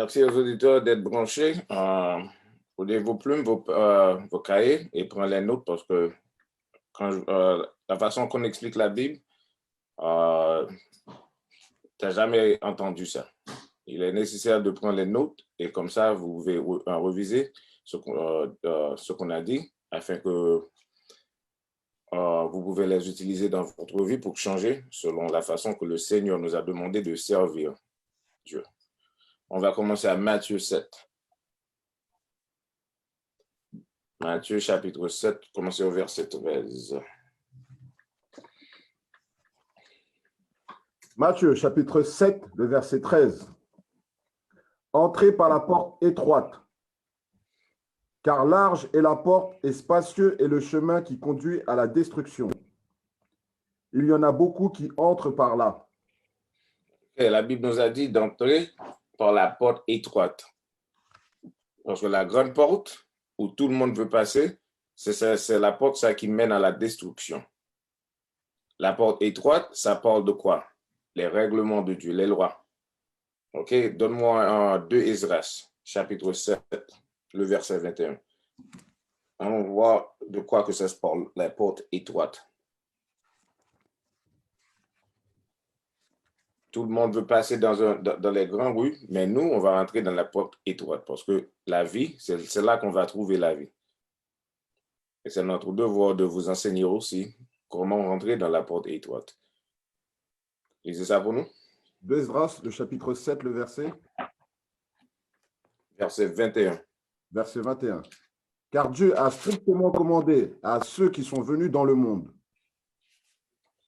Merci aux auditeurs d'être branchés. Prenez vos plumes, vos cahiers et prenez les notes parce que la façon qu'on explique la Bible, tu n'as jamais entendu ça. Il est nécessaire de prendre les notes et comme ça, vous pouvez reviser ce qu'on a dit afin que vous pouvez les utiliser dans votre vie pour changer selon la façon que le Seigneur nous a demandé de servir Dieu. On va commencer à Matthieu 7. Matthieu chapitre 7, commencez au verset 13. Matthieu chapitre 7, le verset 13. Entrez par la porte étroite, car large est la porte et spacieux est le chemin qui conduit à la destruction. Il y en a beaucoup qui entrent par là. Et la Bible nous a dit d'entrer par la porte étroite. Parce que la grande porte où tout le monde veut passer, c'est la porte ça, qui mène à la destruction. La porte étroite, ça parle de quoi? Les règlements de Dieu, les lois. OK, donne-moi 2 Esdras, chapitre 7, le verset 21. On voit de quoi que ça se parle, la porte étroite. Tout le monde veut passer dans les grandes rues, mais nous, on va rentrer dans la porte étroite parce que la vie, c'est là qu'on va trouver la vie. Et c'est notre devoir de vous enseigner aussi comment rentrer dans la porte étroite. Lisez ça pour nous. 2 Esdras, le chapitre 7, le verset Verset 21. Verset 21. Car Dieu a strictement commandé à ceux qui sont venus dans le monde,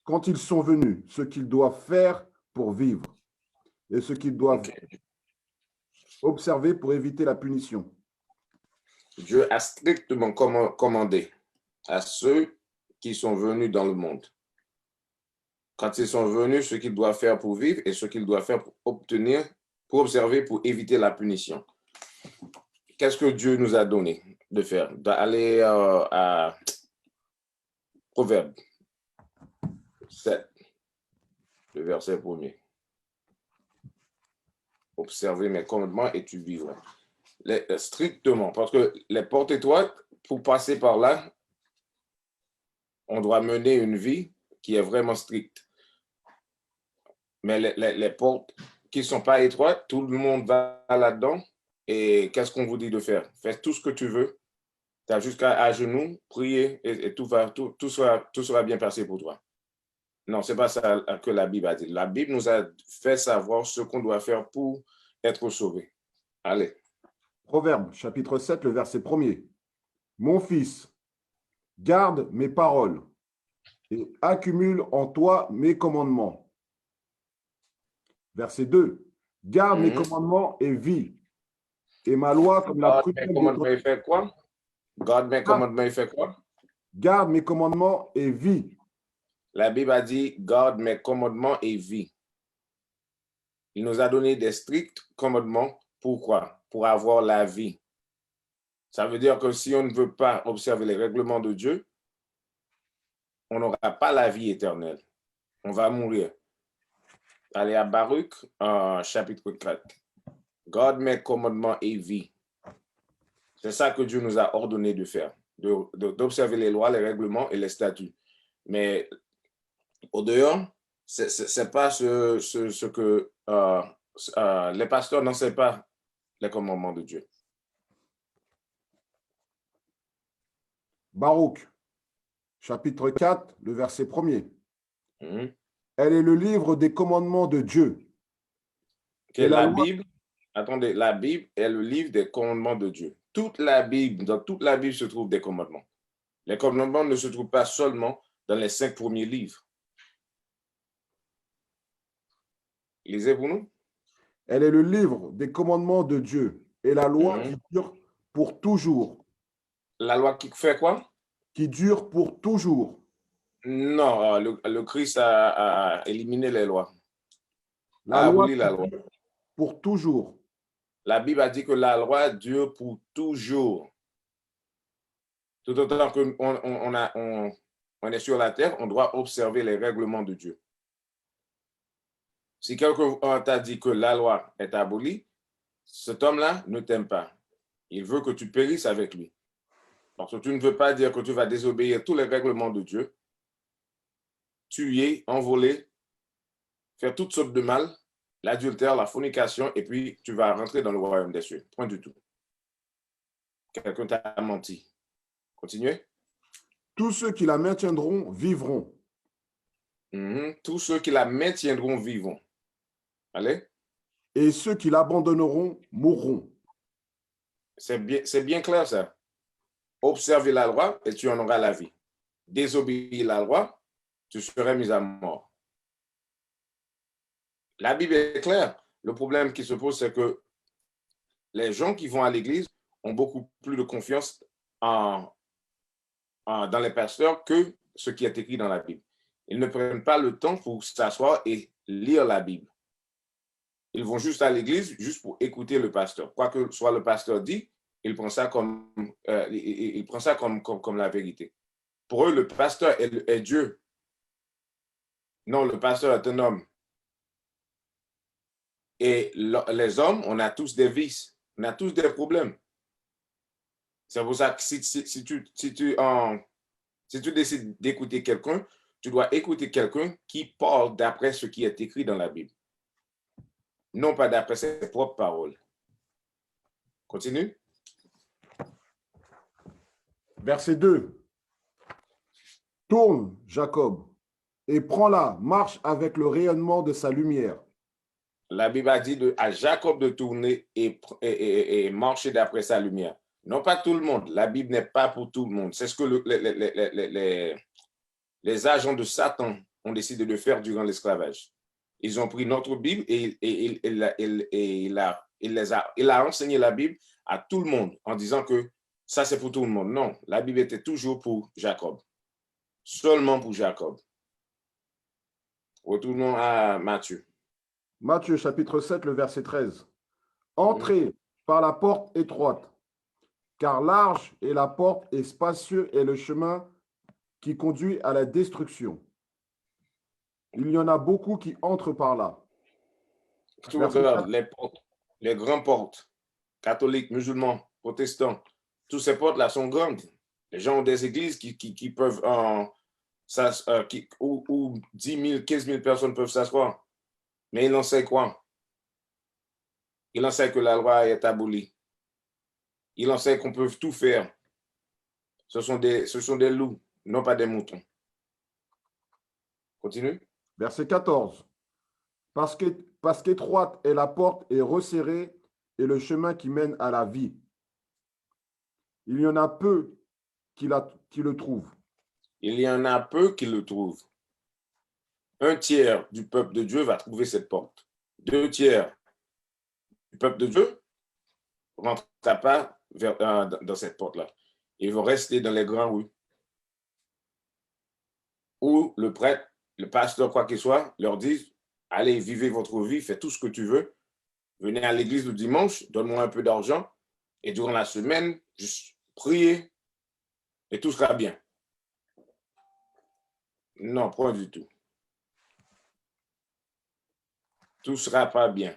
quand ils sont venus, ce qu'ils doivent faire pour vivre et ce qu'ils doivent observer pour éviter la punition. Dieu a strictement commandé à ceux qui sont venus dans le monde. Quand ils sont venus, ce qu'ils doivent faire pour vivre et ce qu'ils doivent faire pour observer, pour éviter la punition. Qu'est-ce que Dieu nous a donné de faire? D'aller à Proverbe 7, le verset 1er. Observez mes commandements et tu vivras. Strictement, parce que les portes étroites, pour passer par là, on doit mener une vie qui est vraiment stricte. Mais les portes qui ne sont pas étroites, tout le monde va là-dedans. Et qu'est-ce qu'on vous dit de faire? Fais tout ce que tu veux. Tu as jusqu'à genoux, prier et tout sera bien passé pour toi. Non, ce n'est pas ça que la Bible a dit. La Bible nous a fait savoir ce qu'on doit faire pour être sauvé. Allez. Proverbe, chapitre 7, le verset 1er. Mon fils, garde mes paroles et accumule en toi mes commandements. Verset 2. Garde mes commandements et vis. Et ma loi comme la prudence. Commandements, il fait quoi? Garde mes commandements, il fait quoi? Garde mes commandements et vis. La Bible a dit, garde mes commandements et vis. Il nous a donné des stricts commandements. Pourquoi? Pour avoir la vie. Ça veut dire que si on ne veut pas observer les règlements de Dieu, on n'aura pas la vie éternelle. On va mourir. Allez à Baruch, chapitre 4. Garde mes commandements et vis. C'est ça que Dieu nous a ordonné de faire, d'observer les lois, les règlements et les statuts. Mais au dehors, c'est pas ce que les pasteurs n'enseignent pas les commandements de Dieu. Baruch, chapitre 4, le verset 1er. Elle est le livre des commandements de Dieu. Okay, la Bible est le livre des commandements de Dieu. Dans toute la Bible se trouvent des commandements. Les commandements ne se trouvent pas seulement dans les 5 premiers livres. Lisez pour nous. Elle est le livre des commandements de Dieu et la loi qui dure pour toujours. La loi qui fait quoi? Qui dure pour toujours. Non, le Christ a éliminé les lois. La loi pour toujours. La Bible a dit que la loi dure pour toujours. Tout autant qu'on est sur la terre, on doit observer les règlements de Dieu. Si quelqu'un t'a dit que la loi est abolie, cet homme-là ne t'aime pas. Il veut que tu périsses avec lui. Parce que tu ne veux pas dire que tu vas désobéir tous les règlements de Dieu, tuer, envoler, faire toutes sortes de mal, l'adultère, la fornication, et puis tu vas rentrer dans le royaume des cieux. Point du tout. Quelqu'un t'a menti. Continuez. Tous ceux qui la maintiendront vivront. Tous ceux qui la maintiendront vivront. Allez. Et ceux qui l'abandonneront mourront. C'est bien clair ça. Observer la loi et tu en auras la vie. Désobéir la loi, tu serais mis à mort. La Bible est claire. Le problème qui se pose, c'est que les gens qui vont à l'église ont beaucoup plus de confiance dans les pasteurs que ce qui est écrit dans la Bible. Ils ne prennent pas le temps pour s'asseoir et lire la Bible. Ils vont juste à l'église juste pour écouter le pasteur. Quoi que soit le pasteur dit, il prend ça comme la vérité. Pour eux, le pasteur est Dieu. Non, le pasteur est un homme. Et les hommes, on a tous des vices, on a tous des problèmes. C'est pour ça que si tu décides d'écouter quelqu'un, tu dois écouter quelqu'un qui parle d'après ce qui est écrit dans la Bible. Non pas d'après ses propres paroles. Continue. Verset 2. Tourne, Jacob, et prends-la, marche avec le rayonnement de sa lumière. La Bible a dit à Jacob de tourner et marcher d'après sa lumière. Non pas tout le monde. La Bible n'est pas pour tout le monde. C'est ce que les agents de Satan ont décidé de faire durant l'esclavage. Ils ont pris notre Bible et il a enseigné la Bible à tout le monde en disant que ça c'est pour tout le monde. Non, la Bible était toujours pour Jacob. Seulement pour Jacob. Retournons à Matthieu. Matthieu chapitre 7, le verset 13. Entrez par la porte étroite, car large est la porte et spacieux est le chemin qui conduit à la destruction. Il y en a beaucoup qui entrent par là. Tu regardes les grandes portes, catholiques, musulmans, protestants, toutes ces portes-là sont grandes. Les gens ont des églises qui peuvent, où 10 000, 15 000 personnes peuvent s'asseoir. Mais il en sait quoi? Il en sait que la loi est abolie. Il en sait qu'on peut tout faire. Ce sont des loups, non pas des moutons. Continue. Verset 14. Parce qu'étroite est la porte et resserrée est le chemin qui mène à la vie. Il y en a peu qui le trouvent. Il y en a peu qui le trouvent. 1/3 du peuple de Dieu va trouver cette porte. 2/3 du peuple de Dieu ne rentrera pas dans cette porte-là. Ils vont rester dans les grandes rues. Où le prêtre, le pasteur, quoi qu'il soit, leur disent, allez, vivez votre vie, faites tout ce que tu veux. Venez à l'église le dimanche, donne-moi un peu d'argent. Et durant la semaine, juste priez et tout sera bien. Non, point du tout. Tout ne sera pas bien.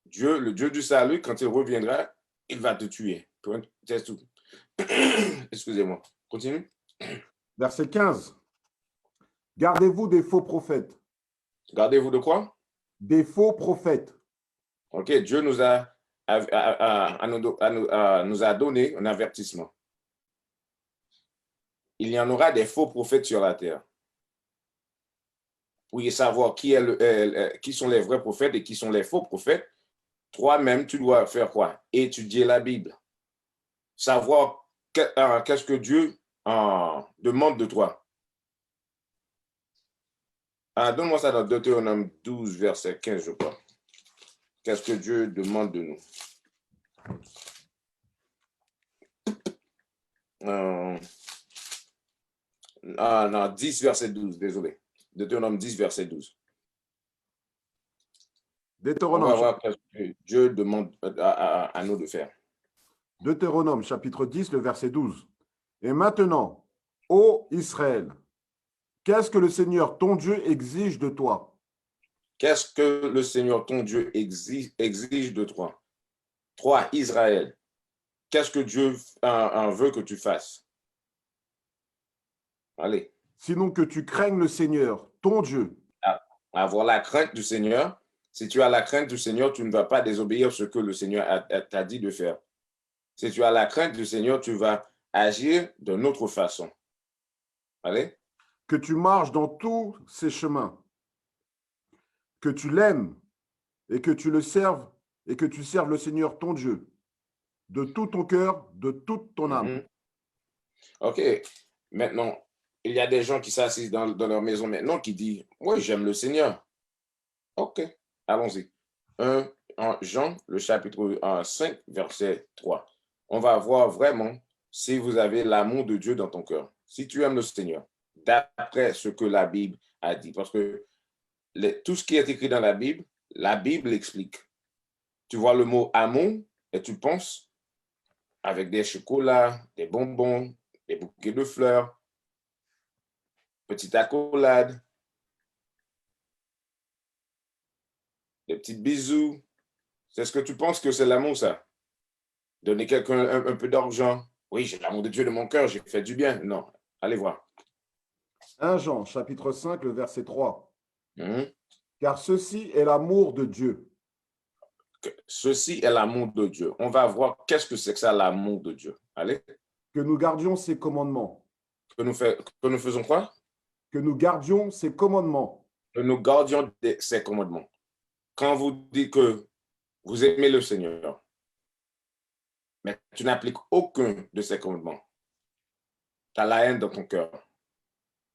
Dieu, le Dieu du salut, quand il reviendra, il va te tuer. C'est tout. Excusez-moi. Continue. Verset 15. Gardez-vous des faux prophètes. Gardez-vous de quoi? Des faux prophètes. Ok, Dieu nous a donné un avertissement. Il y en aura des faux prophètes sur la terre. Pour y savoir qui sont les vrais prophètes et qui sont les faux prophètes, toi-même, tu dois faire quoi? Étudier la Bible. Savoir qu'est-ce que Dieu demande de toi. Donne-moi ça dans Deutéronome 12, verset 15, je crois. Qu'est-ce que Dieu demande de nous? Non, 10, verset 12, désolé. Deutéronome 10, verset 12. On va voir ce que Dieu demande à nous de faire. Deutéronome chapitre 10, le verset 12. Et maintenant, ô Israël, qu'est-ce que le Seigneur ton Dieu exige de toi? Qu'est-ce que le Seigneur ton Dieu exige de toi? Toi, Israël, qu'est-ce que Dieu veut que tu fasses? Allez. Sinon que tu craignes le Seigneur, ton Dieu. Avoir la crainte du Seigneur. Si tu as la crainte du Seigneur, tu ne vas pas désobéir ce que le Seigneur t'a dit de faire. Si tu as la crainte du Seigneur, tu vas agir d'une autre façon. Allez. Que tu marches dans tous ses chemins, que tu l'aimes et que tu le serves et que tu serves le Seigneur ton Dieu de tout ton cœur, de toute ton âme. OK. Maintenant, il y a des gens qui s'assisent dans leur maison maintenant qui disent « Oui, j'aime le Seigneur. » OK, allons-y. En Jean, le chapitre 5, verset 3. On va voir vraiment si vous avez l'amour de Dieu dans ton cœur. Si tu aimes le Seigneur, d'après ce que la Bible a dit. Parce que tout ce qui est écrit dans la Bible explique. Tu vois le mot amour et tu penses avec des chocolats, des bonbons, des bouquets de fleurs, petites accolades, des petits bisous. C'est ce que tu penses que c'est l'amour, ça? Donner quelqu'un un peu d'argent. Oui, j'ai l'amour de Dieu de mon cœur, j'ai fait du bien. Non, allez voir. 1 Jean, chapitre 5, le verset 3. Mhm. Car ceci est l'amour de Dieu. Ceci est l'amour de Dieu. On va voir qu'est-ce que c'est que ça, l'amour de Dieu. Allez. Que nous gardions ses commandements. Que nous faisons quoi? Que nous gardions ses commandements. Que nous gardions ses commandements. Quand vous dites que vous aimez le Seigneur, mais tu n'appliques aucun de ses commandements, tu as la haine dans ton cœur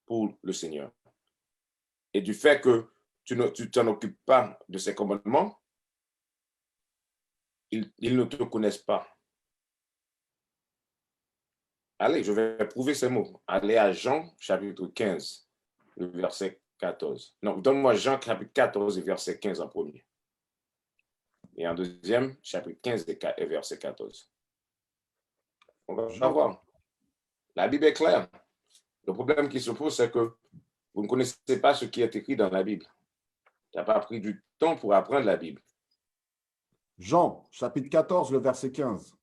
pour le Seigneur. Et du fait que tu t'en occupes pas de ses commandements, ils ne te connaissent pas. Allez, je vais prouver ces mots. Allez à Jean, chapitre 15, le verset 14. Non, donne-moi Jean, chapitre 14, et verset 15 en premier. Et en deuxième, chapitre 15 et verset 14. On va voir. La Bible est claire. Le problème qui se pose, c'est que vous ne connaissez pas ce qui est écrit dans la Bible. Tu n'as pas pris du temps pour apprendre la Bible. Jean, chapitre 14, le verset 15.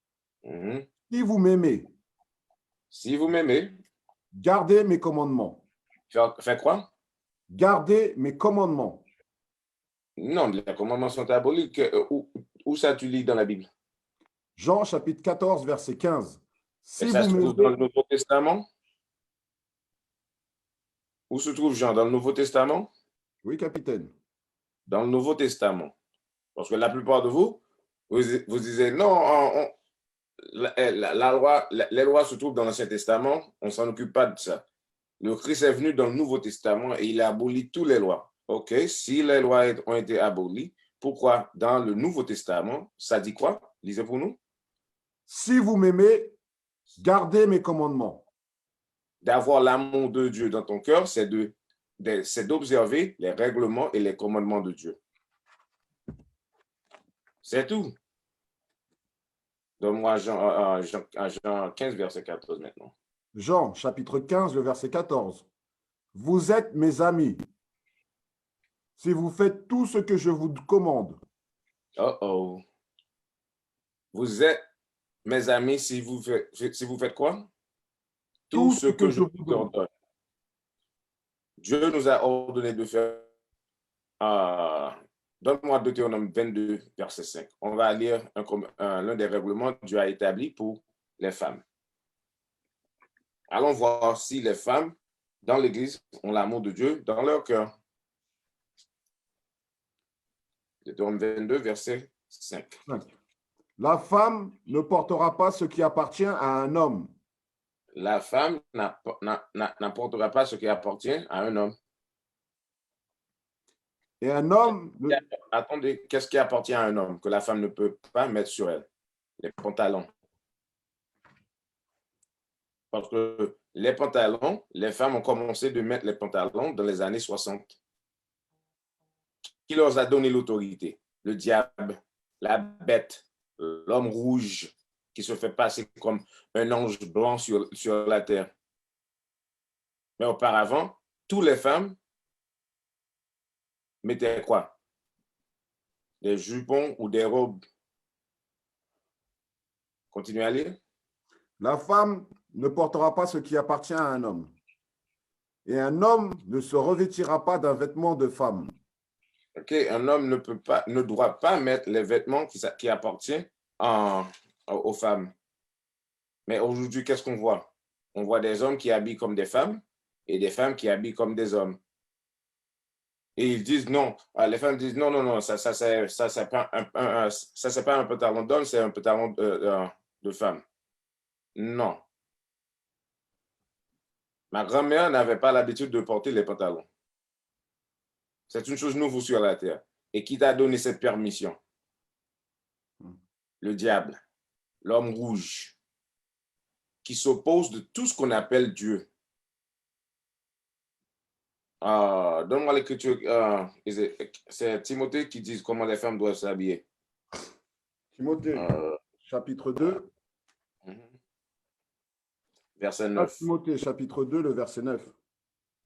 Mhm. Si vous m'aimez, Si vous m'aimez, gardez mes commandements. faites quoi? Gardez mes commandements. Non, les commandements sont abolis. Où ça tu lis dans la Bible? Jean, chapitre 14, verset 15. Si Et ça vous se trouve dans le m'aimez, Nouveau Testament? Où se trouve Jean? Dans le Nouveau Testament? oui, capitaine. Dans le Nouveau Testament. Parce que la plupart de vous disiez non, la loi, les lois se trouvent dans l'Ancien Testament, on ne s'en occupe pas de ça. Le Christ est venu dans le Nouveau Testament et il a aboli toutes les lois. OK, si les lois ont été abolies, pourquoi dans le Nouveau Testament, ça dit quoi? Lisez pour nous. Si vous m'aimez, gardez mes commandements. D'avoir l'amour de Dieu dans ton cœur, c'est d'observer les règlements et les commandements de Dieu. C'est tout. Donne-moi Jean 15, verset 14 maintenant. Jean, chapitre 15, le verset 14. Vous êtes mes amis si vous faites tout ce que je vous commande. Oh. Vous êtes mes amis si vous faites quoi? Tout ce que je vous ordonne. Dieu nous a ordonné de faire. Donne-moi Deutéronome 22, verset 5. On va lire l'un des règlements que Dieu a établi pour les femmes. Allons voir si les femmes dans l'Église ont l'amour de Dieu dans leur cœur. Deutéronome 22, verset 5. La femme ne portera pas ce qui appartient à un homme. La femme n'apportera pas ce qui appartient à un homme. Et un homme... Attendez, qu'est-ce qui appartient à un homme que la femme ne peut pas mettre sur elle? Les pantalons. Parce que les pantalons, les femmes ont commencé de mettre les pantalons dans les années 60. Qui leur a donné l'autorité? Le diable, la bête, l'homme rouge qui se fait passer comme un ange blanc sur la terre. Mais auparavant, toutes les femmes mettaient quoi? Des jupons ou des robes. Continuez à lire. La femme ne portera pas ce qui appartient à un homme. Et un homme ne se revêtira pas d'un vêtement de femme. Ok, un homme ne doit pas mettre les vêtements qui appartiennent aux femmes. Mais aujourd'hui, qu'est-ce qu'on voit? On voit des hommes qui habillent comme des femmes et des femmes qui habillent comme des hommes. Et ils disent non. Les femmes disent non, non, non, ça c'est pas un pantalon d'homme, c'est un pantalon de femme. Non. Ma grand-mère n'avait pas l'habitude de porter les pantalons. C'est une chose nouvelle sur la terre. Et qui t'a donné cette permission? Le diable, l'homme rouge, qui s'oppose de tout ce qu'on appelle Dieu. Donne-moi l'écriture. C'est Timothée qui dit comment les femmes doivent s'habiller. Timothée, chapitre 2. Verset 9. Timothée, chapitre 2, le verset 9.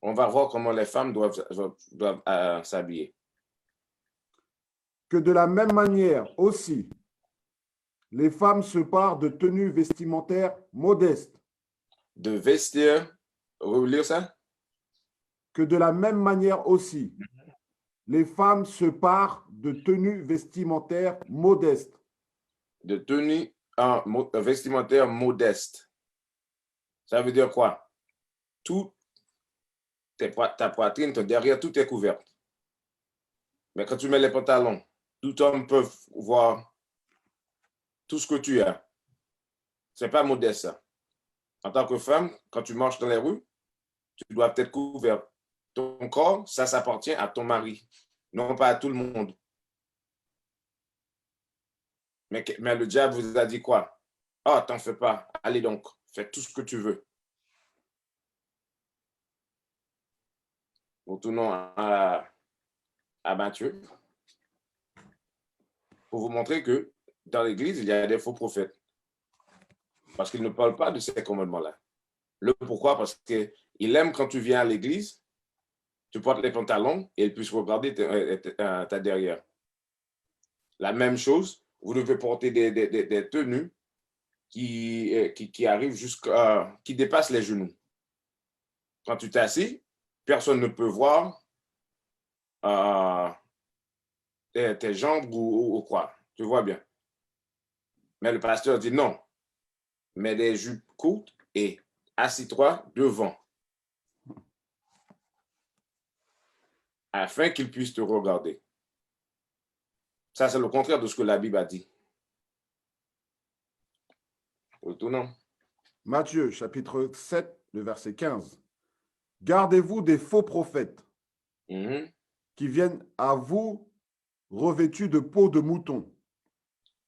On va voir comment les femmes doivent s'habiller. Que de la même manière aussi, les femmes se parent de tenues vestimentaires modestes. De vestir, relire ça? Que de la même manière aussi, les femmes se parent de tenues vestimentaires modestes. De tenues vestimentaires modestes. Ça veut dire quoi? Tout, ta poitrine, ton derrière, tout est couvert. Mais quand tu mets les pantalons, tout homme peut voir tout ce que tu as. C'est pas modeste, ça. En tant que femme, quand tu marches dans les rues, tu dois être couvert. Ton corps, ça s'appartient à ton mari, non pas à tout le monde. Mais le diable vous a dit quoi? Oh, t'en fais pas. Allez donc, fais tout ce que tu veux. Retournons à Matthieu pour vous montrer que dans l'Église, il y a des faux prophètes. Parce qu'ils ne parlent pas de ces commandements-là. Le pourquoi? Parce qu'il aime quand tu viens à l'Église, tu portes les pantalons et il puisse regarder ta derrière. La même chose, vous devez porter des tenues qui arrivent qui dépassent les genoux. Quand tu t'assis, personne ne peut voir tes jambes ou quoi. Tu vois bien. Mais le pasteur dit non. Mets des jupes courtes et assis-toi devant. Afin qu'il puisse te regarder. Ça, c'est le contraire de ce que la Bible a dit. Retournons. Matthieu, chapitre 7, le verset 15. Gardez-vous des faux prophètes qui viennent à vous revêtus de peau de mouton.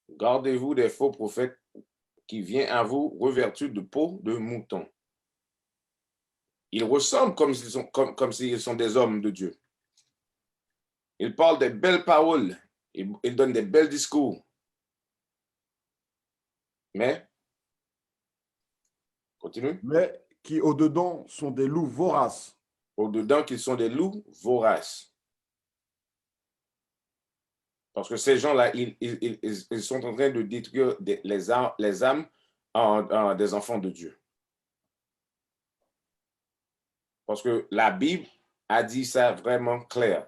Gardez-vous des faux prophètes qui viennent à vous revêtus de peau de mouton. Ils ressemblent comme s'ils sont des hommes de Dieu. Ils parlent des belles paroles. Ils donnent des belles discours. Mais, continue. Mais qui au-dedans sont des loups voraces. Au-dedans, qu'ils sont des loups voraces. Parce que ces gens-là, ils sont en train de détruire les âmes des enfants de Dieu. Parce que la Bible a dit ça vraiment clair.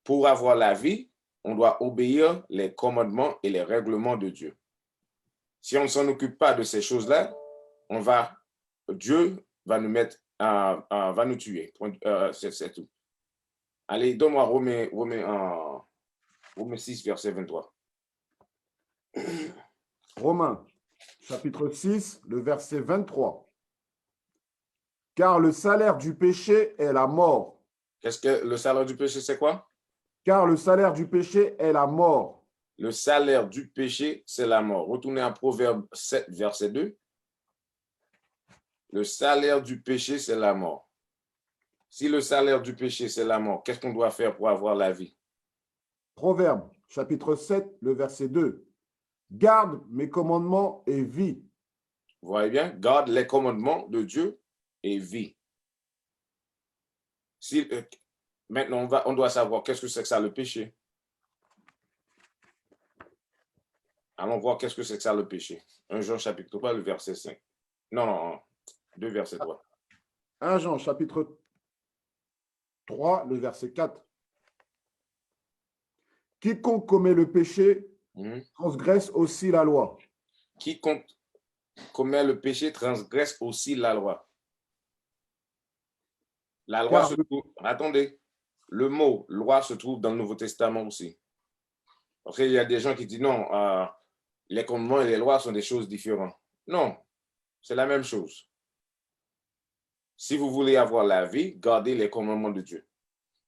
Pour avoir la vie, on doit obéir les commandements et les règlements de Dieu. Si on ne s'en occupe pas de ces choses-là, Dieu va nous mettre, va nous tuer. C'est tout. Allez, donne-moi Romains 6, verset 23. Romains, chapitre 6, le verset 23. Car le salaire du péché est la mort. Qu'est-ce que le salaire du péché, c'est quoi? Car le salaire du péché est la mort. Le salaire du péché, c'est la mort. Retournez à Proverbe 7, verset 2. Le salaire du péché, c'est la mort. Si le salaire du péché, c'est la mort, qu'est-ce qu'on doit faire pour avoir la vie? Proverbe, chapitre 7, le verset 2. Garde mes commandements et vis. Vous voyez bien? Garde les commandements de Dieu et vis. Maintenant, on doit savoir qu'est-ce que c'est que ça, le péché. Allons voir qu'est-ce que c'est que ça le péché. 1 Jean chapitre 3, le verset 5. Non, 2 verset 3. 1 Jean chapitre 3, le verset 4. Quiconque commet le péché transgresse aussi la loi. Quiconque commet le péché transgresse aussi la loi. La loi se trouve, attendez, le mot loi se trouve dans le Nouveau Testament aussi. Parce qu'il y a des gens qui disent non, les commandements et les lois sont des choses différentes. Non, c'est la même chose. Si vous voulez avoir la vie, gardez les commandements de Dieu.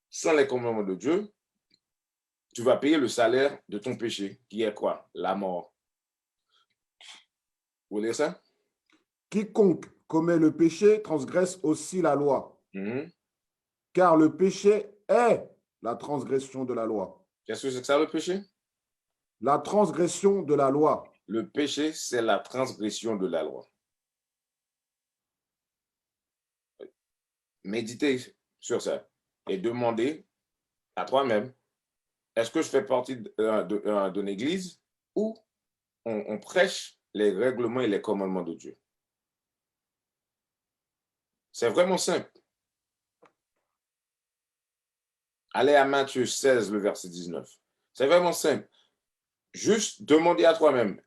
Sans les commandements de Dieu, tu vas payer le salaire de ton péché, qui est quoi? La mort. Vous voulez ça? Quiconque commet le péché transgresse aussi la loi. Car le péché est la transgression de la loi. Qu'est-ce que c'est que ça, le péché? La transgression de la loi. Le péché, c'est la transgression de la loi. Méditez sur ça et demandez à toi-même, est-ce que je fais partie d'une église où on prêche les règlements et les commandements de Dieu? C'est vraiment simple. Allez à Matthieu 16, le verset 19. C'est vraiment simple. Juste demander à toi-même,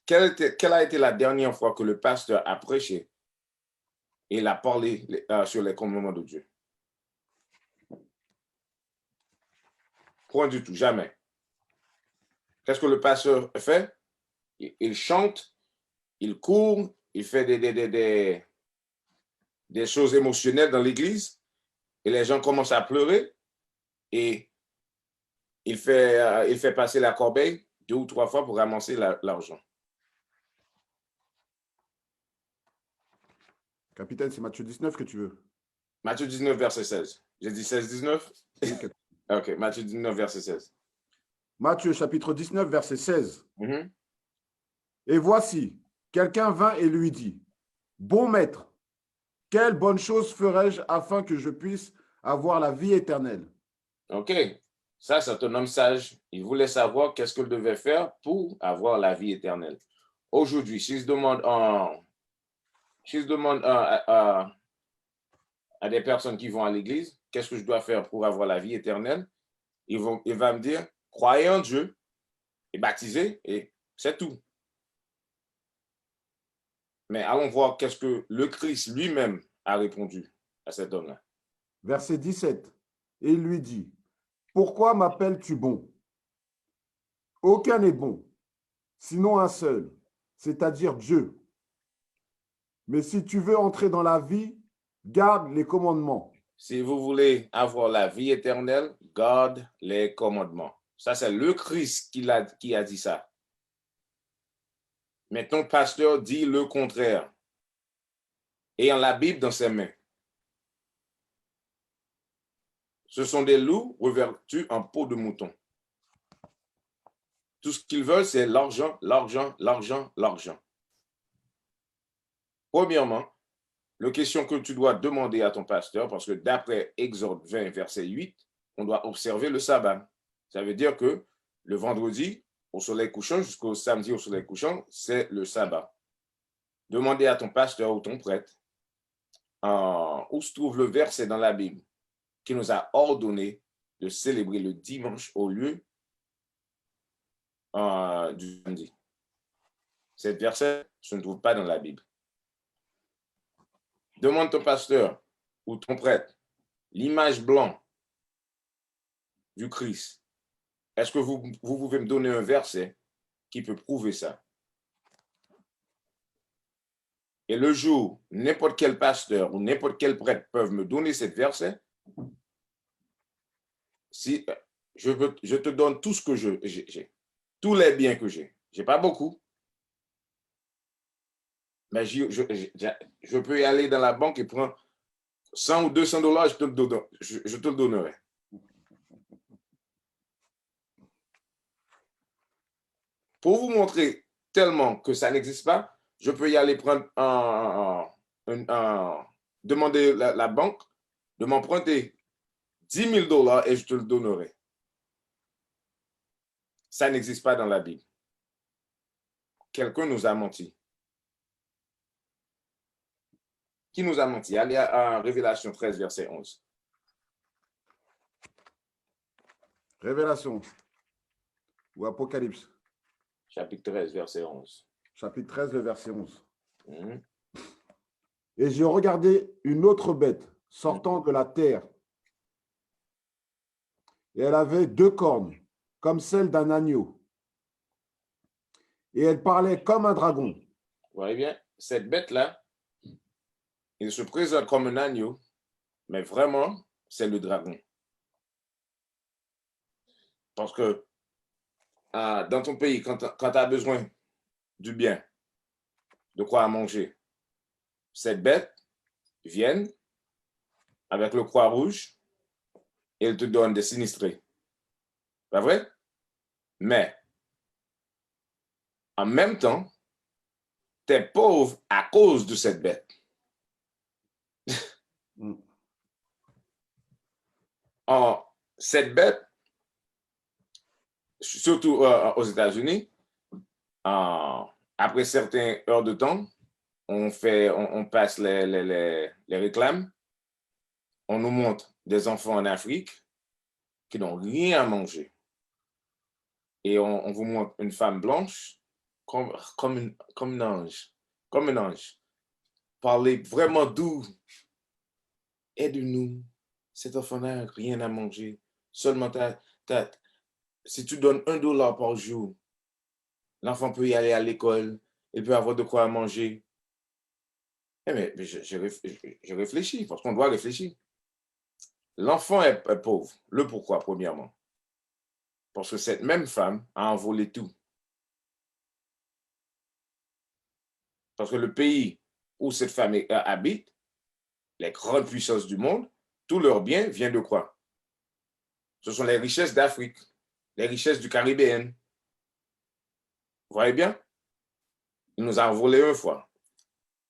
quelle a été la dernière fois que le pasteur a prêché et il a parlé sur les commandements de Dieu? Point du tout, jamais. Qu'est-ce que le pasteur fait? Il chante, il court, il fait des choses émotionnelles dans l'église et les gens commencent à pleurer et il fait passer la corbeille 2 ou 3 fois pour ramasser l'argent. Capitaine, c'est Matthieu 19 que tu veux? Matthieu 19, verset 16. J'ai dit 16, 19? Oui, OK, Matthieu 19, verset 16. Matthieu chapitre 19, verset 16. Et voici, quelqu'un vint et lui dit, bon maître, quelle bonne chose ferais-je afin que je puisse avoir la vie éternelle? OK, ça c'est un homme sage. Il voulait savoir qu'est-ce qu'il devait faire pour avoir la vie éternelle. Aujourd'hui, si je demande à des personnes qui vont à l'église, qu'est-ce que je dois faire pour avoir la vie éternelle? Il va me dire, croyez en Dieu et baptisez, et c'est tout. Mais allons voir qu'est-ce que le Christ lui-même a répondu à cet homme-là. Verset 17. Et il lui dit, pourquoi m'appelles-tu bon? Aucun n'est bon, sinon un seul, c'est-à-dire Dieu. Mais si tu veux entrer dans la vie, garde les commandements. Si vous voulez avoir la vie éternelle, garde les commandements. Ça, c'est le Christ qui a dit ça. Mais ton pasteur dit le contraire. Ayant la Bible dans ses mains. Ce sont des loups revêtus en peau de mouton. Tout ce qu'ils veulent, c'est l'argent, l'argent, l'argent, l'argent. Premièrement, la question que tu dois demander à ton pasteur, parce que d'après Exode 20, verset 8, on doit observer le sabbat. Ça veut dire que le vendredi, au soleil couchant, jusqu'au samedi au soleil couchant, c'est le sabbat. Demandez à ton pasteur ou ton prêtre où se trouve le verset dans la Bible qui nous a ordonné de célébrer le dimanche au lieu du samedi. Cet verset se ne trouve pas dans la Bible. Demande ton pasteur ou ton prêtre l'image blanche du Christ. Est-ce que vous pouvez me donner un verset qui peut prouver ça? Et le jour, n'importe quel pasteur ou n'importe quel prêtre peuvent me donner ce verset, si je te donne tout ce que j'ai, tous les biens que j'ai. Je n'ai pas beaucoup, mais je peux y aller dans la banque et prendre 100 ou 200 $, je te le donnerai. Pour vous montrer tellement que ça n'existe pas, je peux y aller prendre demander la banque de m'emprunter 10 000 $ et je te le donnerai. Ça n'existe pas dans la Bible. quelqu'un nous a menti. Qui nous a menti? Allez à Révélation 13, verset 11. Révélation ou Apocalypse, Chapitre 13, verset 11. chapitre 13, le verset 11. Mhm. Et j'ai regardé une autre bête sortant de la terre. Et elle avait 2 cornes, comme celles d'un agneau. Et elle parlait comme un dragon. Vous voyez bien, cette bête-là, il se présente comme un agneau, mais vraiment, c'est le dragon. Parce que dans ton pays, quand tu as besoin du bien, de quoi à manger, cette bête vient avec le croix rouge et elle te donne des sinistrés. Pas vrai? Mais en même temps, tu es pauvre à cause de cette bête. Cette bête, surtout aux États-Unis, après certaines heures de temps, on passe les réclames, on nous montre des enfants en Afrique qui n'ont rien à manger. Et on vous montre une femme blanche comme un ange, comme un ange. Parler vraiment doux. Aide-nous. Cet enfant n'a rien à manger. Seulement, si tu donnes $1 par jour, l'enfant peut y aller à l'école, il peut avoir de quoi manger. Mais je réfléchis, parce qu'on doit réfléchir. L'enfant est pauvre. Le pourquoi, premièrement? Parce que cette même femme a envolé tout. Parce que le pays où cette femme habite, les grandes puissances du monde, tout leur bien vient de quoi? Ce sont les richesses d'Afrique, les richesses du Caribéen. Vous voyez bien? Il nous a envolé une fois.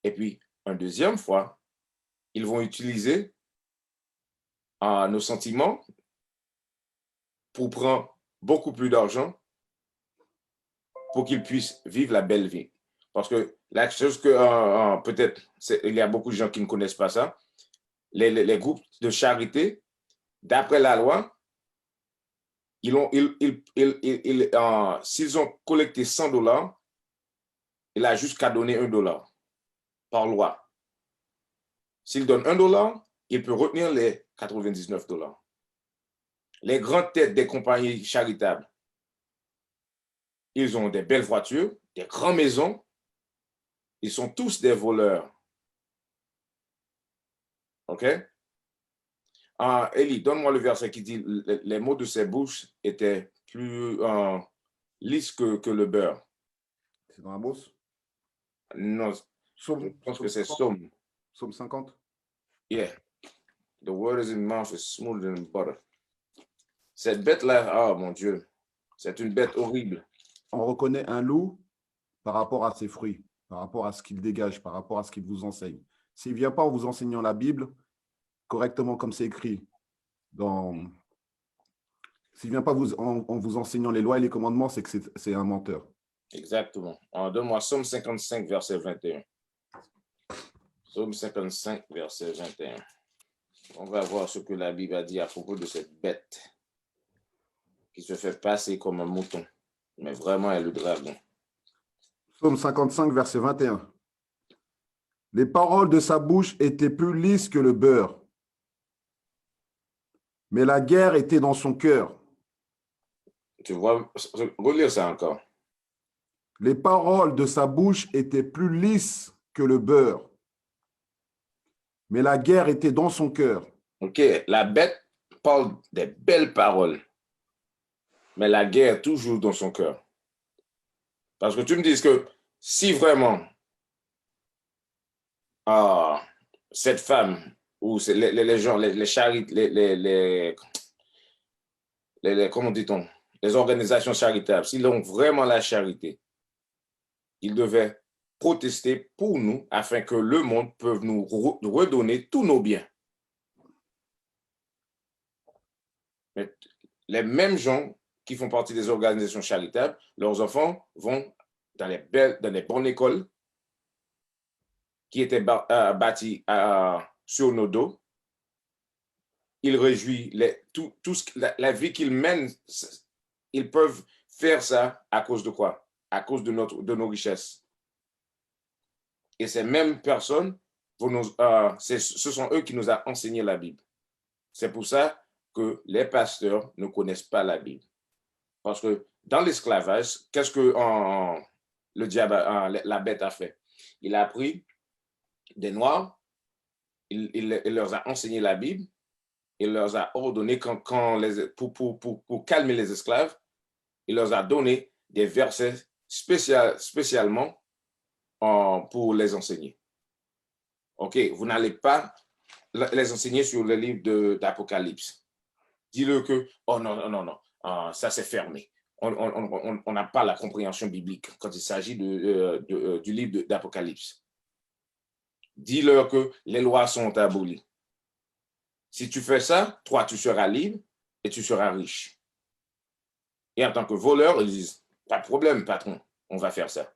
Et puis, une deuxième fois, ils vont utiliser nos sentiments pour prendre beaucoup plus d'argent pour qu'ils puissent vivre la belle vie. Parce que la chose que peut-être, il y a beaucoup de gens qui ne connaissent pas ça, les groupes de charité, d'après la loi, s'ils ont collecté $100, il a juste qu'à donner $1 par loi. S'il donne $1, il peut retenir les $99. Les grandes têtes des compagnies charitables, ils ont des belles voitures, des grandes maisons. Ils sont tous des voleurs. OK? Élie, donne-moi le verset qui dit les mots de ses bouches étaient plus lisses que le beurre. C'est dans Amos? Non, je pense que c'est Somme. Psaume 50? Yeah. The word is in mouth is smoother than butter. Cette bête-là, oh mon Dieu, c'est une bête horrible. On reconnaît un loup par rapport à ses fruits, par rapport à ce qu'il dégage, par rapport à ce qu'il vous enseigne. S'il ne vient pas en vous enseignant la Bible correctement comme c'est écrit, s'il ne vient pas en vous enseignant les lois et les commandements, c'est que c'est un menteur. Exactement. Donne-moi Psaume 55, verset 21. Psaume 55, verset 21. On va voir ce que la Bible a dit à propos de cette bête qui se fait passer comme un mouton, mais vraiment est le dragon. Psaume 55, verset 21. Les paroles de sa bouche étaient plus lisses que le beurre, mais la guerre était dans son cœur. Tu vois, relire ça encore. Les paroles de sa bouche étaient plus lisses que le beurre, mais la guerre était dans son cœur. OK, la bête parle des belles paroles, mais la guerre est toujours dans son cœur. Parce que tu me dis que si vraiment cette femme ou les gens, les charités, comment dit-on, les organisations charitables, s'ils ont vraiment la charité, ils devaient protester pour nous afin que le monde puisse nous redonner tous nos biens. Mais les mêmes gens qui font partie des organisations charitables, leurs enfants vont dans les bonnes écoles qui étaient bâties sur nos dos. Il réjouit la vie qu'ils mènent. Ils peuvent faire ça à cause de quoi? À cause de nos richesses. Et ces mêmes personnes, ce sont eux qui nous ont enseigné la Bible. C'est pour ça que les pasteurs ne connaissent pas la Bible. Parce que dans l'esclavage, qu'est-ce que le diable, la bête a fait? Il a pris des Noirs, il leur a enseigné la Bible, il leur a ordonné, pour calmer les esclaves, il leur a donné des versets spécialement pour les enseigner. OK, vous n'allez pas les enseigner sur le livre d'Apocalypse. Dis-le que, oh non, ça c'est fermé. On n'a pas la compréhension biblique quand il s'agit du livre d'Apocalypse. Dis-leur que les lois sont abolies. Si tu fais ça, toi, tu seras libre et tu seras riche. Et en tant que voleur, ils disent, pas de problème, patron, on va faire ça.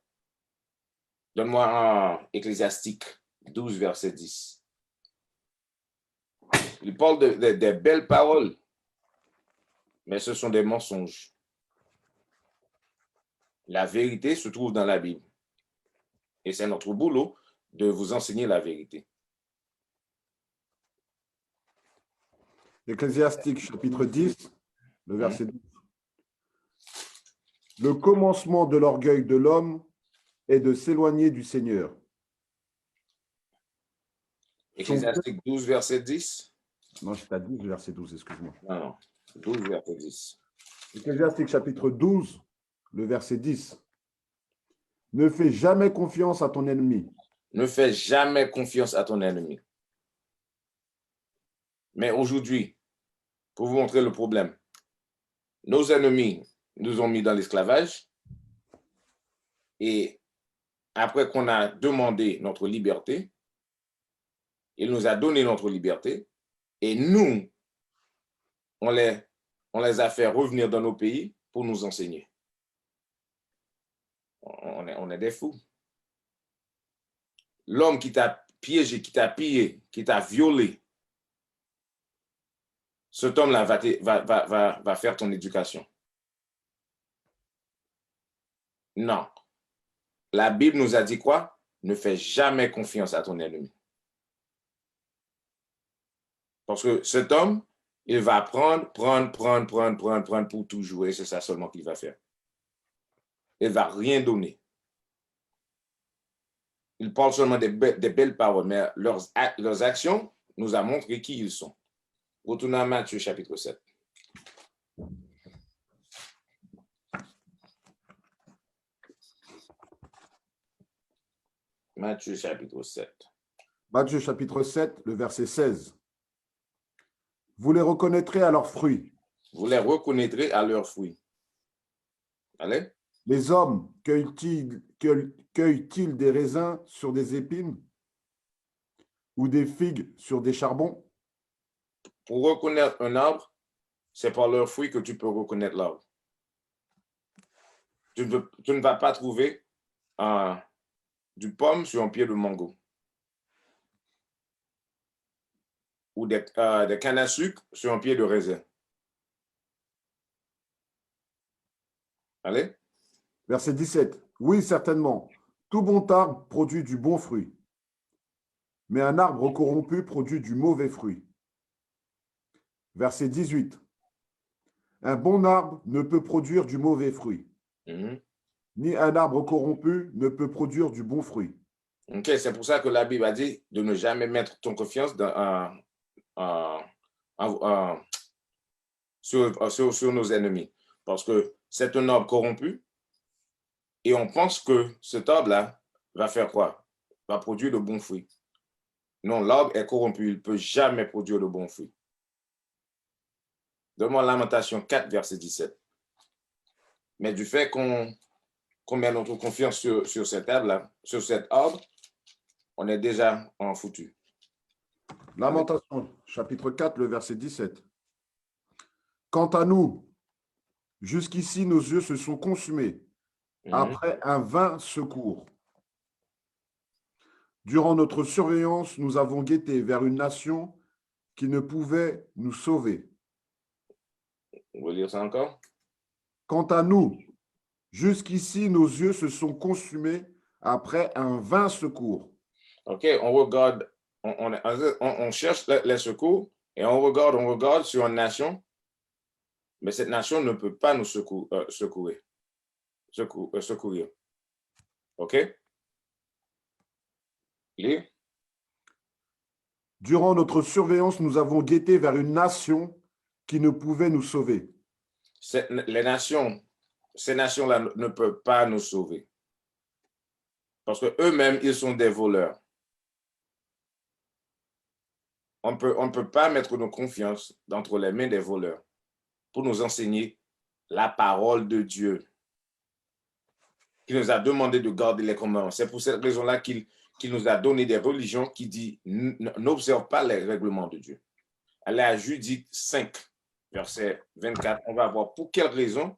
Donne-moi un Ecclésiastique 12, verset 10. Il parle de belles paroles, mais ce sont des mensonges. La vérité se trouve dans la Bible. Et c'est notre boulot de vous enseigner la vérité. Ecclésiastique chapitre 10, le verset 12. Le commencement de l'orgueil de l'homme est de s'éloigner du Seigneur. Ecclésiastique 12, verset 10. Non, c'est à 12, verset 12, excuse-moi. Non, 12, verset 10. Ecclésiastique chapitre 12, le verset 10. Ne fais jamais confiance à ton ennemi. Ne fais jamais confiance à ton ennemi. Mais aujourd'hui, pour vous montrer le problème, nos ennemis nous ont mis dans l'esclavage et après qu'on a demandé notre liberté, il nous a donné notre liberté et nous, on les a fait revenir dans nos pays pour nous enseigner. On est des fous. L'homme qui t'a piégé, qui t'a pillé, qui t'a violé, cet homme-là va faire ton éducation. Non. La Bible nous a dit quoi? Ne fais jamais confiance à ton ennemi. Parce que cet homme, il va prendre pour tout jouer. C'est ça seulement qu'il va faire. Il ne va rien donner. Il parle seulement des belles paroles, mais leurs actions nous ont montré qui ils sont. Retournons à Matthieu chapitre 7. Matthieu chapitre 7. Matthieu chapitre 7, le verset 16. Vous les reconnaîtrez à leurs fruits. Vous les reconnaîtrez à leurs fruits. Allez. Les hommes cueillent-ils des raisins sur des épines ou des figues sur des charbons? Pour reconnaître un arbre, c'est par leurs fruits que tu peux reconnaître l'arbre. Tu ne vas pas trouver du pomme sur un pied de mango. Ou des cannes à sucre sur un pied de raisin. Allez. Verset 17. Oui, certainement. Tout bon arbre produit du bon fruit, mais un arbre corrompu produit du mauvais fruit. Verset 18. Un bon arbre ne peut produire du mauvais fruit, ni un arbre corrompu ne peut produire du bon fruit. Ok, c'est pour ça que la Bible a dit de ne jamais mettre ton confiance sur nos ennemis. Parce que c'est un arbre corrompu et on pense que cet arbre-là va faire quoi? Va produire de bons fruits. Non, l'arbre est corrompu, il ne peut jamais produire de bons fruits. Donne-moi Lamentation 4, verset 17. Mais du fait qu'on met notre confiance sur cet arbre-là, sur cet arbre, on est déjà en foutu. Lamentation, chapitre 4, le verset 17. Quant à nous, jusqu'ici nos yeux se sont consumés après un vain secours. Durant notre surveillance, nous avons guetté vers une nation qui ne pouvait nous sauver. On va lire ça encore. Quant à nous, jusqu'ici, nos yeux se sont consumés après un vain secours. OK, on regarde, on cherche les secours et on regarde sur une nation, mais cette nation ne peut pas nous secourir. OK? Lis. Durant notre surveillance, nous avons guetté vers une nation qui ne pouvait nous sauver. Ces nations-là ne peuvent pas nous sauver. Parce qu'eux-mêmes, ils sont des voleurs. On ne peut pas mettre nos confiances entre les mains des voleurs pour nous enseigner la parole de Dieu, qui nous a demandé de garder les commandements. C'est pour cette raison-là qu'il nous a donné des religions qui disent n'observe pas les règlements de Dieu. Allez à Judith 5, verset 24. On va voir pour quelles raisons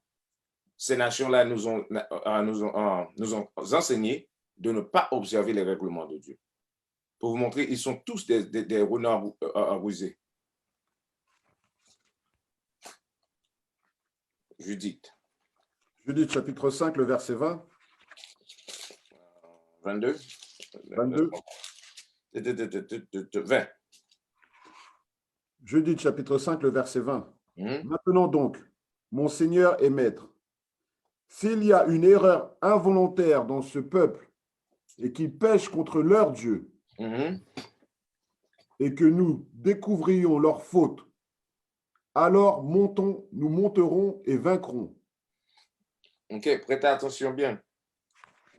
ces nations-là nous ont enseigné de ne pas observer les règlements de Dieu. Pour vous montrer, ils sont tous des renards rusés. Judith. Judith, chapitre 5, le verset 20. 22. 22. 20. Judith, chapitre 5, le verset 20. Maintenant donc, mon Seigneur et Maître, s'il y a une erreur involontaire dans ce peuple et qu'ils pêchent contre leur Dieu, et que nous découvrions leur faute, alors nous monterons et vaincrons. OK, prêtez attention bien.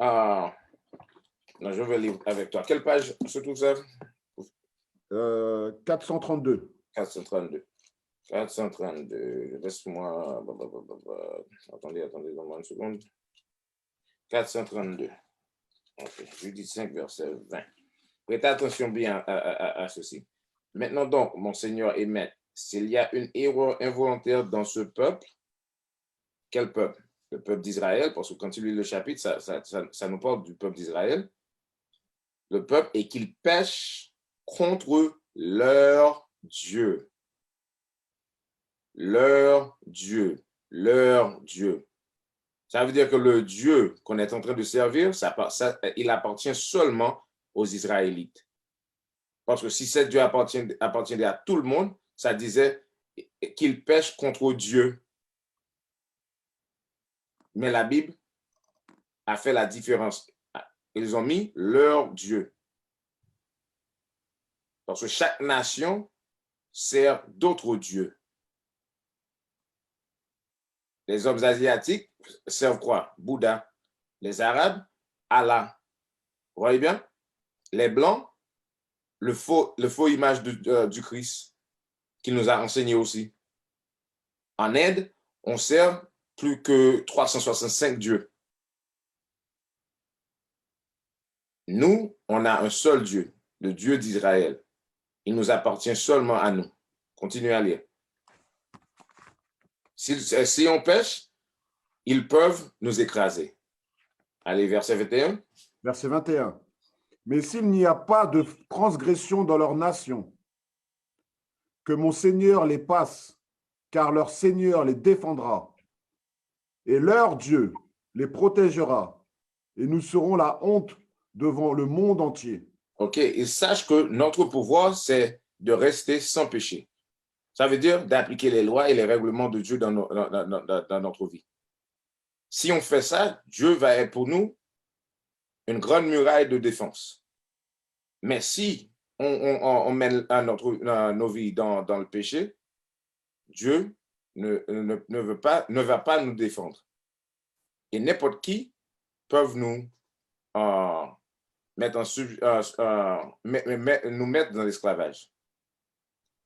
Je vais lire avec toi. Quelle page se trouve ça? 432. 432. 432. Laisse-moi. Attendez, donne-moi une seconde. 432. Okay. Judith 5, verset 20. Prêtez attention bien à ceci. Maintenant donc, mon Seigneur et Maître, s'il y a une erreur involontaire dans ce peuple, quel peuple? Le peuple d'Israël, parce que quand tu lis le chapitre, ça nous parle du peuple d'Israël. Le peuple, et qu'ils pêchent contre leur Dieu. Leur Dieu. Leur Dieu. Ça veut dire que le Dieu qu'on est en train de servir, il appartient seulement aux Israélites. Parce que si ce Dieu appartenait à tout le monde, ça disait qu'ils pêchent contre Dieu. Mais la Bible a fait la différence. Ils ont mis leur Dieu. Parce que chaque nation sert d'autres dieux. Les hommes asiatiques servent quoi? Bouddha. Les Arabes, Allah. Vous voyez bien? Les Blancs, le faux image du Christ qu'il nous a enseigné aussi. En Inde, on sert plus que 365 dieux. Nous, on a un seul Dieu, le Dieu d'Israël. Il nous appartient seulement à nous. Continuez à lire. Si on pêche, ils peuvent nous écraser. Allez, verset 21. Verset 21. Mais s'il n'y a pas de transgression dans leur nation, que mon Seigneur les passe, car leur Seigneur les défendra, et leur Dieu les protégera, et nous serons la honte devant le monde entier. OK, et sache que notre pouvoir, c'est de rester sans péché. Ça veut dire d'appliquer les lois et les règlements de Dieu dans notre vie. Si on fait ça, Dieu va être pour nous une grande muraille de défense. Mais si on mène nos vies dans le péché, Dieu ne va pas nous défendre. Et n'importe qui peut nous mettre dans l'esclavage.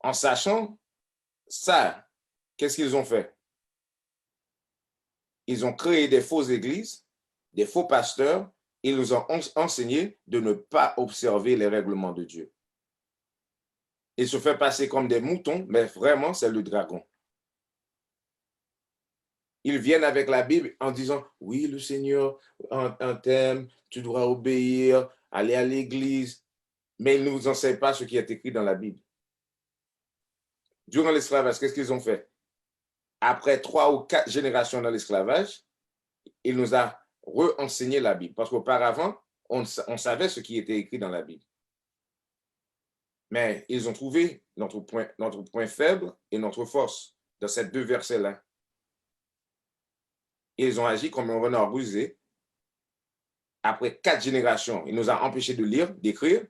En sachant ça, qu'est-ce qu'ils ont fait? Ils ont créé des fausses églises, des faux pasteurs. Ils nous ont enseigné de ne pas observer les règlements de Dieu. Ils se font passer comme des moutons, mais vraiment, c'est le dragon. ils viennent avec la Bible en disant, oui, le Seigneur t'aime, tu dois obéir, aller à l'église, mais ils ne vous enseignent pas ce qui est écrit dans la Bible. Durant l'esclavage, qu'est-ce qu'ils ont fait? Après 3 ou 4 générations dans l'esclavage, il nous a re-enseigné la Bible. Parce qu'auparavant, on savait ce qui était écrit dans la Bible. Mais ils ont trouvé notre point faible et notre force dans ces 2 versets-là. Ils ont agi comme un renard rusé. Après 4 générations, il nous a empêchés de lire, d'écrire.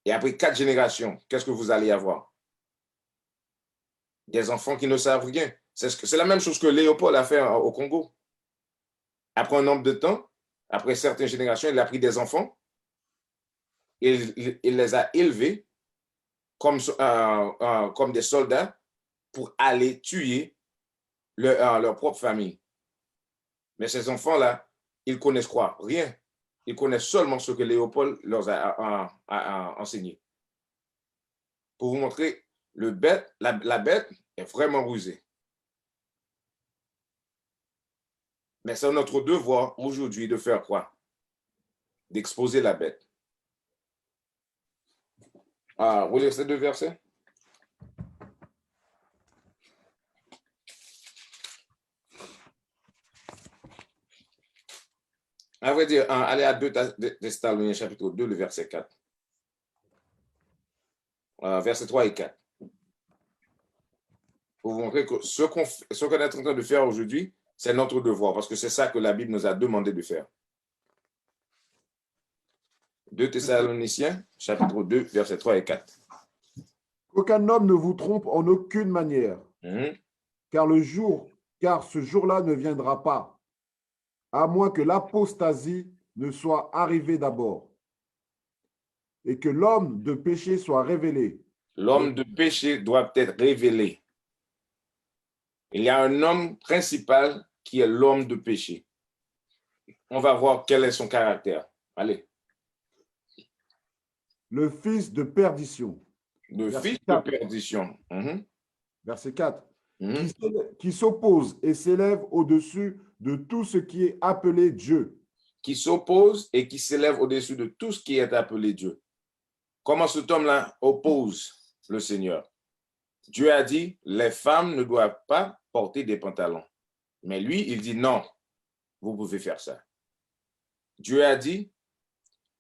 Et après 4 générations, qu'est-ce que vous allez avoir? Des enfants qui ne savent rien. C'est la même chose que Léopold a fait au Congo. Après un nombre de temps, après certaines générations, il a pris des enfants, il les a élevés comme des soldats pour aller tuer leur propre famille. Mais ces enfants-là, ils connaissent quoi? Rien. Ils connaissent seulement ce que Léopold leur a enseigné. Pour vous montrer, la bête est vraiment rusée. Mais c'est notre devoir aujourd'hui de faire quoi? D'exposer la bête. Vous lire ces 2 versets? À vrai dire, allez à 2 Thessaloniciens chapitre 2, le verset 4. Verset 3 et 4. Pour vous montrer que ce qu'on est en train de faire aujourd'hui, c'est notre devoir, parce que c'est ça que la Bible nous a demandé de faire. 2 Thessaloniciens, chapitre 2, versets 3 et 4. Qu'aucun homme ne vous trompe en aucune manière, car ce jour-là ne viendra pas, à moins que l'apostasie ne soit arrivée d'abord, et que l'homme de péché soit révélé. L'homme de péché doit être révélé. Il y a un homme principal qui est l'homme de péché. On va voir quel est son caractère. Allez. Le fils de perdition. Le fils de perdition. Verset 4. Qui s'oppose et s'élève au-dessus de tout ce qui est appelé Dieu. Qui s'oppose et qui s'élève au-dessus de tout ce qui est appelé Dieu. Comment cet homme-là oppose le Seigneur? Dieu a dit, les femmes ne doivent pas porter des pantalons. Mais lui, il dit non, vous pouvez faire ça. Dieu a dit,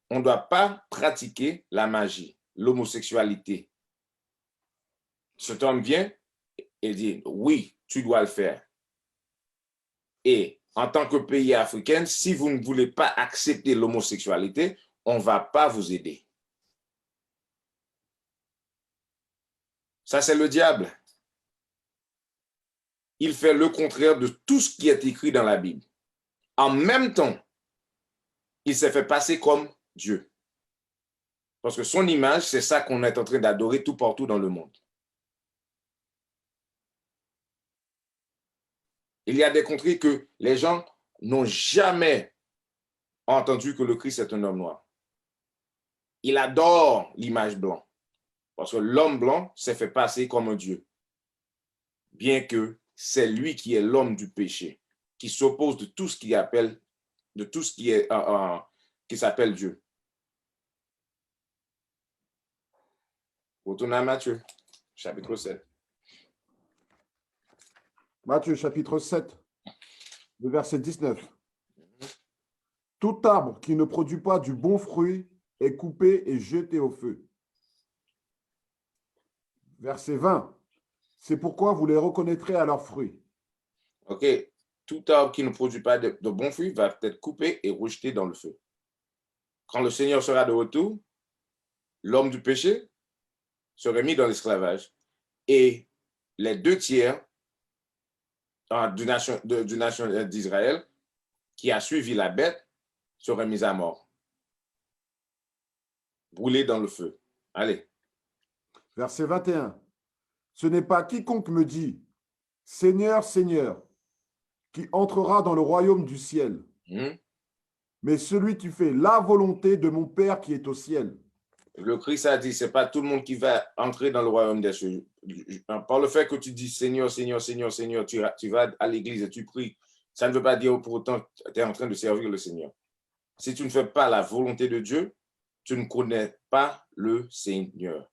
on ne doit pas pratiquer la magie, l'homosexualité. Cet homme vient et dit, oui, tu dois le faire. Et en tant que pays africain, si vous ne voulez pas accepter l'homosexualité, on ne va pas vous aider. Ça, c'est le diable. Il fait le contraire de tout ce qui est écrit dans la Bible. En même temps, il s'est fait passer comme Dieu. Parce que son image, c'est ça qu'on est en train d'adorer tout partout dans le monde. Il y a des contrées que les gens n'ont jamais entendu que le Christ est un homme noir. Il adore l'image blanc. Parce que l'homme blanc s'est fait passer comme un Dieu. Bien que c'est lui qui est l'homme du péché, qui s'oppose de tout ce qui appelle, de tout ce qui est qui s'appelle Dieu. Retournez à Matthieu, chapitre 7. Matthieu, chapitre 7, le verset 19. Tout arbre qui ne produit pas du bon fruit est coupé et jeté au feu. Verset 20. C'est pourquoi vous les reconnaîtrez à leurs fruits. OK. Tout arbre qui ne produit pas de bons fruits va être coupé et rejeté dans le feu. Quand le Seigneur sera de retour, l'homme du péché serait mis dans l'esclavage. Et les 2/3 du nation d'Israël qui a suivi la bête seraient mis à mort. Brûlés dans le feu. Allez. Verset 21. Ce n'est pas quiconque me dit, Seigneur, Seigneur, qui entrera dans le royaume du ciel, mais celui qui fait la volonté de mon Père qui est au ciel. Le Christ a dit, c'est pas tout le monde qui va entrer dans le royaume des cieux. Par le fait que tu dis Seigneur, Seigneur, Seigneur, Seigneur, tu vas à l'église et tu pries, ça ne veut pas dire pour autant que tu es en train de servir le Seigneur. Si tu ne fais pas la volonté de Dieu, tu ne connais pas le Seigneur.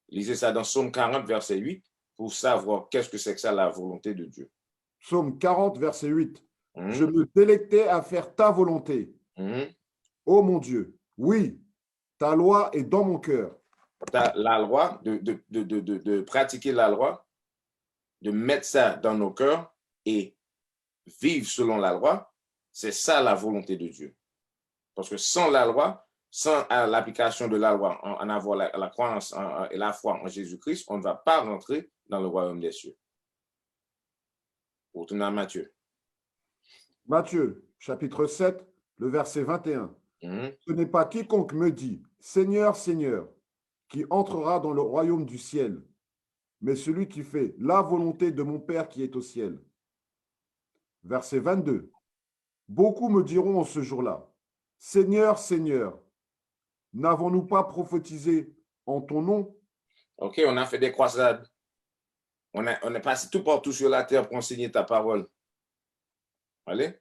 Lisez ça dans Psaume 40, verset 8, pour savoir qu'est-ce que c'est que ça, la volonté de Dieu. Psaume 40, verset 8. Je me délectais à faire ta volonté. Ô mon Dieu, oui, ta loi est dans mon cœur. La loi, de pratiquer la loi, de mettre ça dans nos cœurs et vivre selon la loi, c'est ça la volonté de Dieu. Parce que sans la loi, sans l'application de la loi, en avoir la croyance et la foi en Jésus-Christ, on ne va pas rentrer dans le royaume des cieux. Retournons à Matthieu. Matthieu, chapitre 7, le verset 21. Ce n'est pas quiconque me dit, Seigneur, Seigneur, qui entrera dans le royaume du ciel, mais celui qui fait la volonté de mon Père qui est au ciel. Verset 22. Beaucoup me diront en ce jour-là, Seigneur, Seigneur, n'avons-nous pas prophétisé en ton nom? OK, on a fait des croisades. On est passé tout partout sur la terre pour enseigner ta parole. Allez.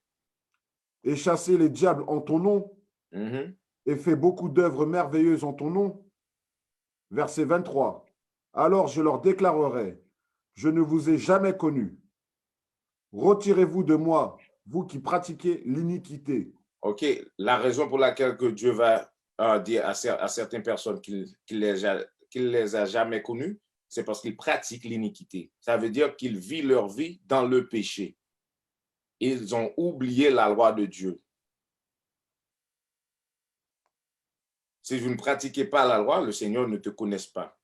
Et chasser les diables en ton nom, et fait beaucoup d'œuvres merveilleuses en ton nom. Verset 23. Alors je leur déclarerai, je ne vous ai jamais connus. Retirez-vous de moi, vous qui pratiquez l'iniquité. OK, la raison pour laquelle que Dieu va dire à certaines personnes qu'il les a jamais connues, c'est parce qu'ils pratiquent l'iniquité. Ça veut dire qu'ils vivent leur vie dans le péché. Ils ont oublié la loi de Dieu. Si vous ne pratiquez pas la loi, le Seigneur ne te connaît pas.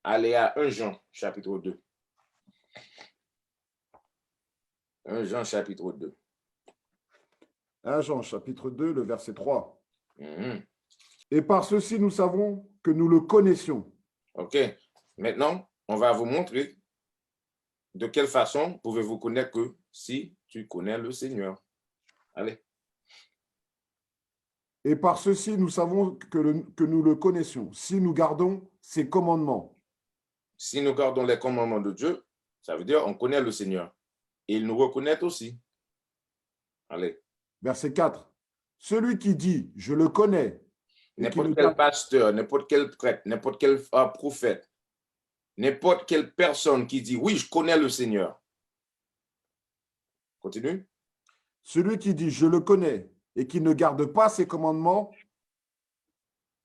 Allez à 1 Jean, chapitre 2. 1 Jean, chapitre 2. 1 Jean, chapitre 2, le verset 3. Et par ceci, nous savons que nous le connaissions. OK. Maintenant, on va vous montrer de quelle façon pouvez-vous connaître que si tu connais le Seigneur. Allez. Et par ceci, nous savons que nous le connaissions, si nous gardons ses commandements. Si nous gardons les commandements de Dieu, ça veut dire qu'on connaît le Seigneur. Et il nous reconnaît aussi. Allez. Verset 4. Celui qui dit, je le connais. N'importe quel pasteur, n'importe quel prêtre, n'importe quel prophète, n'importe quelle personne qui dit, oui, je connais le Seigneur. Continue. Celui qui dit, je le connais, et qui ne garde pas ses commandements,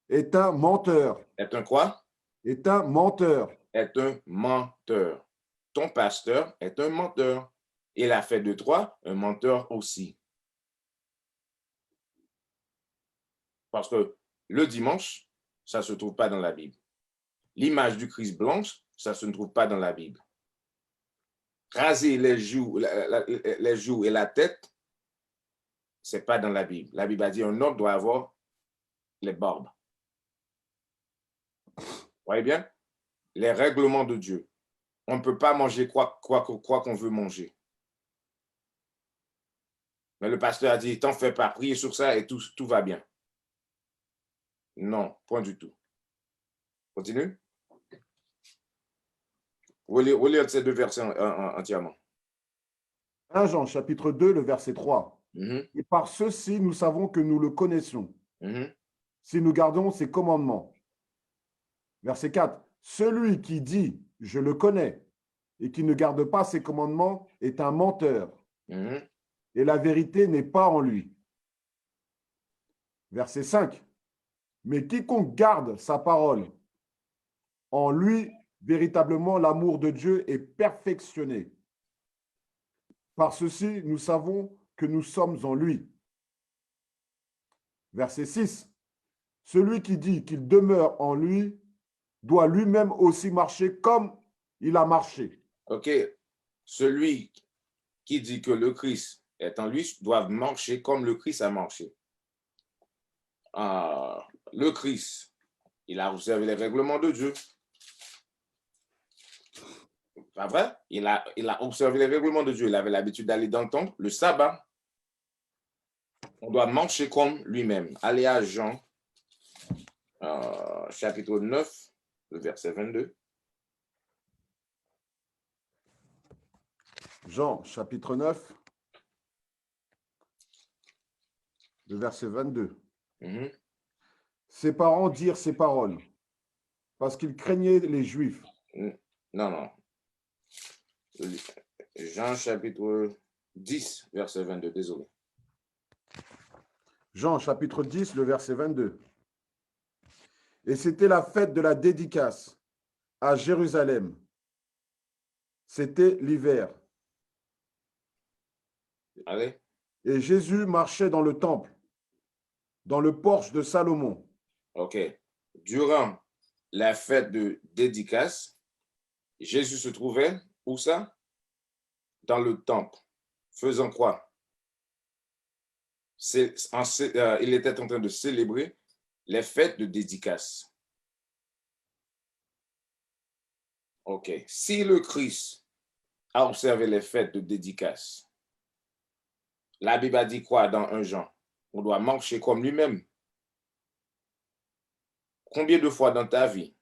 est un menteur. Est un quoi? Est un menteur. Est un menteur. Ton pasteur est un menteur. Il a fait de toi un menteur aussi. Parce que le dimanche, ça ne se trouve pas dans la Bible. L'image du Christ blanche, ça ne se trouve pas dans la Bible. Raser les joues et la tête, ce n'est pas dans la Bible. La Bible a dit un homme doit avoir les barbes. Vous voyez bien? Les règlements de Dieu. On ne peut pas manger quoi qu'on veut manger. Mais le pasteur a dit, t'en fais pas, prier sur ça et tout va bien. Non, point du tout. Continue. Relire ces deux versets entièrement. 1 Jean, chapitre 2, le verset 3. Et par ceci, nous savons que nous le connaissons, si nous gardons ses commandements. Verset 4. Celui qui dit, je le connais, et qui ne garde pas ses commandements, est un menteur, et la vérité n'est pas en lui. Verset 5. Mais quiconque garde sa parole, en lui, véritablement, l'amour de Dieu est perfectionné. Par ceci, nous savons que nous sommes en lui. Verset 6. Celui qui dit qu'il demeure en lui doit lui-même aussi marcher comme il a marché. OK. Celui qui dit que le Christ est en lui doit marcher comme le Christ a marché. Le Christ, il a observé les règlements de Dieu. Pas vrai? Il a observé les règlements de Dieu. Il avait l'habitude d'aller dans le temple, le sabbat. On doit marcher comme lui-même. Allez à Jean, chapitre 9, le verset 22. Jean, chapitre 9, le verset 22. Mhm. Ses parents dirent ces paroles parce qu'ils craignaient les Juifs. Non. Jean, chapitre 10, verset 22, désolé. Jean, chapitre 10, le verset 22. Et c'était la fête de la dédicace à Jérusalem. C'était l'hiver. Allez. Et Jésus marchait dans le temple, dans le porche de Salomon. OK. Durant la fête de dédicace, Jésus se trouvait, où ça? Dans le temple. Faisant quoi? Il était en train de célébrer les fêtes de dédicace. OK. Si le Christ a observé les fêtes de dédicace, la Bible a dit quoi dans 1 Jean? On doit marcher comme lui-même. Combien de fois dans ta vie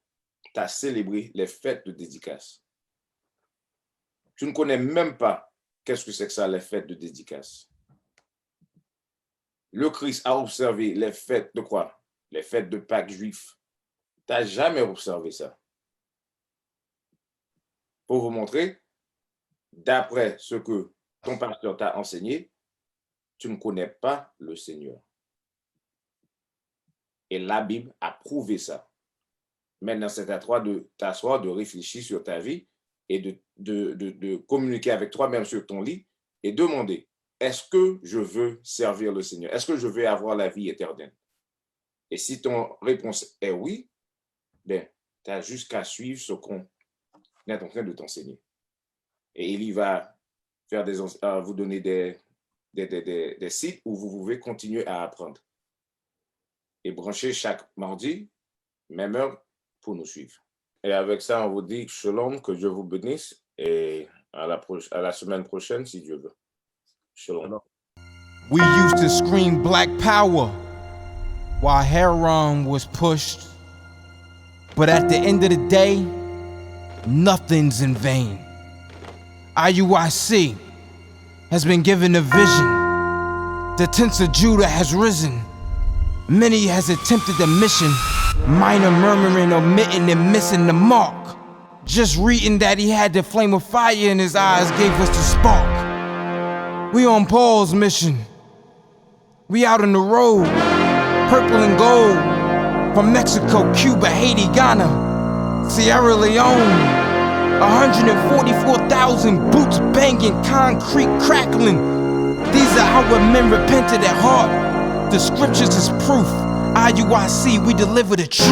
tu as célébré les fêtes de dédicace? Tu ne connais même pas qu'est-ce que c'est que ça, les fêtes de dédicace. Le Christ a observé les fêtes de quoi? Les fêtes de Pâques juifs. Tu n'as jamais observé ça. Pour vous montrer, d'après ce que ton pasteur t'a enseigné, tu ne connais pas le Seigneur. Et la Bible a prouvé ça. Maintenant, c'est à toi de t'asseoir, de réfléchir sur ta vie et de communiquer avec toi-même sur ton lit et demander, est-ce que je veux servir le Seigneur? Est-ce que je veux avoir la vie éternelle? Et si ton réponse est oui, ben, tu as juste qu'à suivre ce qu'on est en train de t'enseigner. Et il y va faire vous donner des sites où vous pouvez continuer à apprendre. Et brancher chaque mardi, même heure, pour nous suivre. Et avec ça, on vous dit shalom, que Dieu vous bénisse, et à la semaine prochaine, si Dieu veut. Shalom. We used to scream black power while Heron was pushed. But at the end of the day, nothing's in vain. IUIC has been given a vision. The tents of Judah has risen. Many has attempted the mission, minor murmuring, omitting, and missing the mark. Just reading that he had the flame of fire in his eyes gave us the spark. We on Paul's mission. We out on the road, purple and gold, from Mexico, Cuba, Haiti, Ghana, Sierra Leone. 144,000 boots banging, concrete crackling. These are how men repented at heart. The scriptures is proof. IUIC, we deliver the truth.